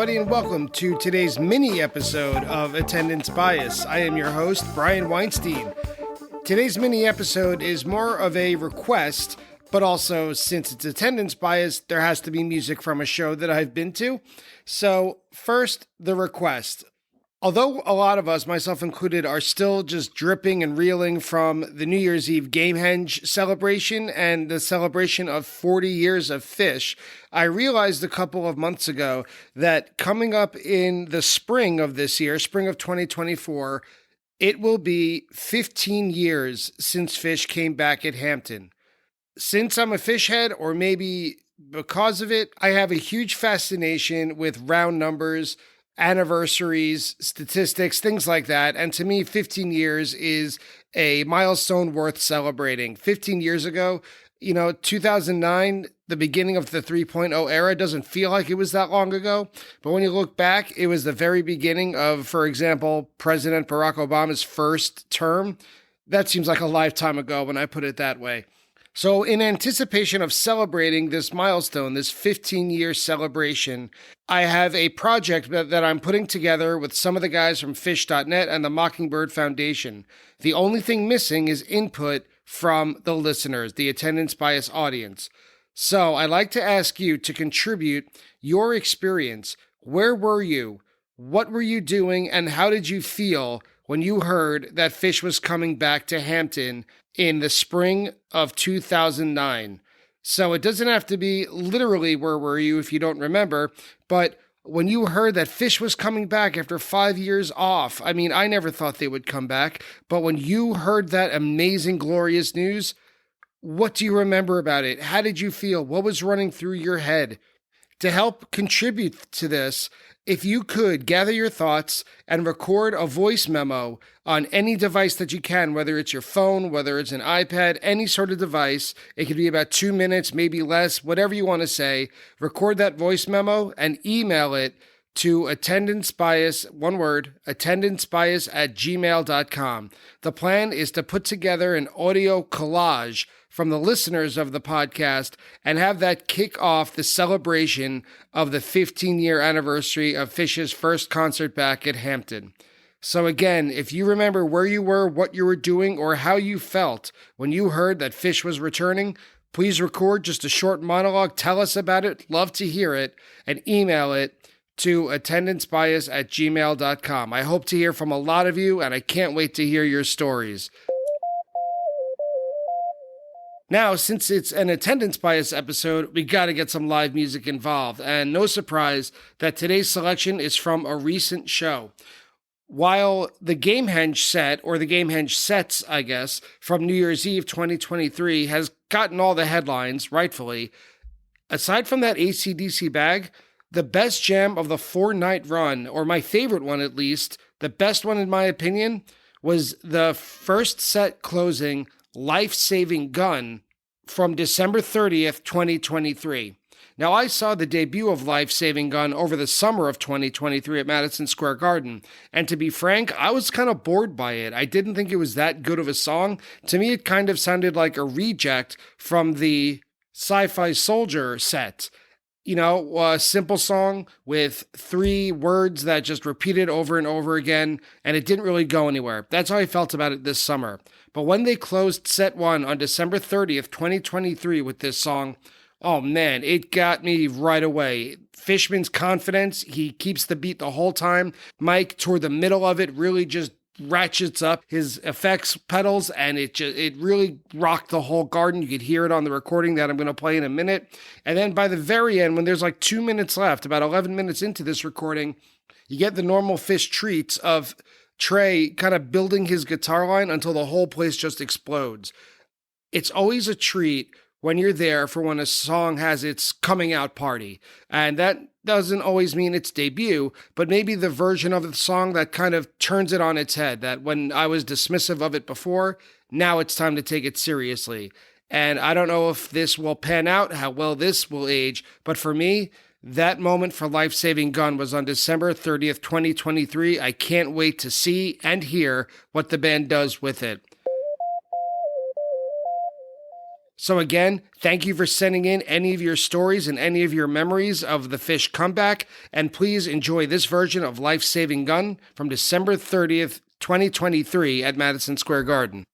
everybody, and welcome to today's mini episode of Attendance Bias. I am your host, Brian Weinstein. Today's mini episode is more of a request, but also, since it's attendance bias, there has to be music from a show that I've been to. So, first, the request. Although a lot of us, myself included, are still just dripping and reeling from the New Year's Eve Gamehenge celebration and the celebration of 40 years of PHISH, I realized a couple of months ago that coming up in the spring of this year, spring of 2024, it will be 15 years since PHISH came back at Hampton. Since I'm a PHISH head, or maybe because of it, I have a huge fascination with round numbers, anniversaries, statistics, things like that. And to me, 15 years is a milestone worth celebrating. 15 years ago, 2009, the beginning of the 3.0 era doesn't feel like it was that long ago. But when you look back, it was the very beginning of, for example, President Barack Obama's first term. That seems like a lifetime ago when I put it that way. So in anticipation of celebrating this milestone, this 15-year celebration, I have a project that I'm putting together with some of the guys from PHISH.net and the Mockingbird Foundation. The only thing missing is input from the listeners, the attendance bias audience. So I'd like to ask you to contribute your experience. Where were you? What were you doing? And how did you feel when you heard that PHISH was coming back to Hampton in the spring of 2009. So it doesn't have to be literally where were you if you don't remember, but when you heard that PHISH was coming back after 5 years off, I mean, I never thought they would come back, but when you heard that amazing, glorious news, what do you remember about it? How did you feel? What was running through your head? To help contribute to this, if you could gather your thoughts and record a voice memo on any device that you can, whether it's your phone, whether it's an iPad, any sort of device, it could be about 2 minutes, maybe less, whatever you want to say, record that voice memo and email it to attendancebias, one word, attendancebias@gmail.com. The plan is to put together an audio collage from the listeners of the podcast and have that kick off the celebration of the 15-year anniversary of PHISH's first concert back at Hampton. So again, if you remember where you were, what you were doing, or how you felt when you heard that PHISH was returning, please record just a short monologue, tell us about it, love to hear it, and email it to attendancebias@gmail.com. I hope to hear from a lot of you, and I can't wait to hear your stories. Now, since it's an attendance bias episode, we got to get some live music involved, and no surprise that today's selection is from a recent show. While the Gamehenge set, or the Gamehenge sets, I guess, from New Year's Eve 2023 has gotten all the headlines, rightfully, aside from that AC/DC bag, the best jam of the 4-night run, or my favorite one at least, the best one in my opinion, was the first set closing Life-Saving Gun from December 30th, 2023. Now, I saw the debut of Life-Saving Gun over the summer of 2023 at Madison Square Garden, and to be frank, I was kind of bored by it. I didn't think it was that good of a song. To me, it kind of sounded like a reject from the Sci-Fi Soldier set. A simple song with 3 words that just repeated over and over again, and it didn't really go anywhere. That's how I felt about it this summer. But when they closed set 1 on December 30th, 2023 with this song, oh man, it got me right away. Fishman's confidence, he keeps the beat the whole time. Mike, toward the middle of it, really just ratchets up his effects pedals, and it really rocked the whole garden. You could hear it on the recording that I'm going to play in a minute. And then by the very end, when there's like 2 minutes left, about 11 minutes into this recording, you get the normal PHISH treats of Trey kind of building his guitar line until the whole place just explodes. It's always a treat when you're there for when a song has its coming out party. And that doesn't always mean its debut, but maybe the version of the song that kind of turns it on its head, that when I was dismissive of it before, now it's time to take it seriously. And I don't know if this will pan out, how well this will age, but for me, that moment for Life-Saving Gun was on December 30th, 2023. I can't wait to see and hear what the band does with it. So again, thank you for sending in any of your stories and any of your memories of the PHISH comeback, and please enjoy this version of Life Saving Gun from December 30th, 2023 at Madison Square Garden.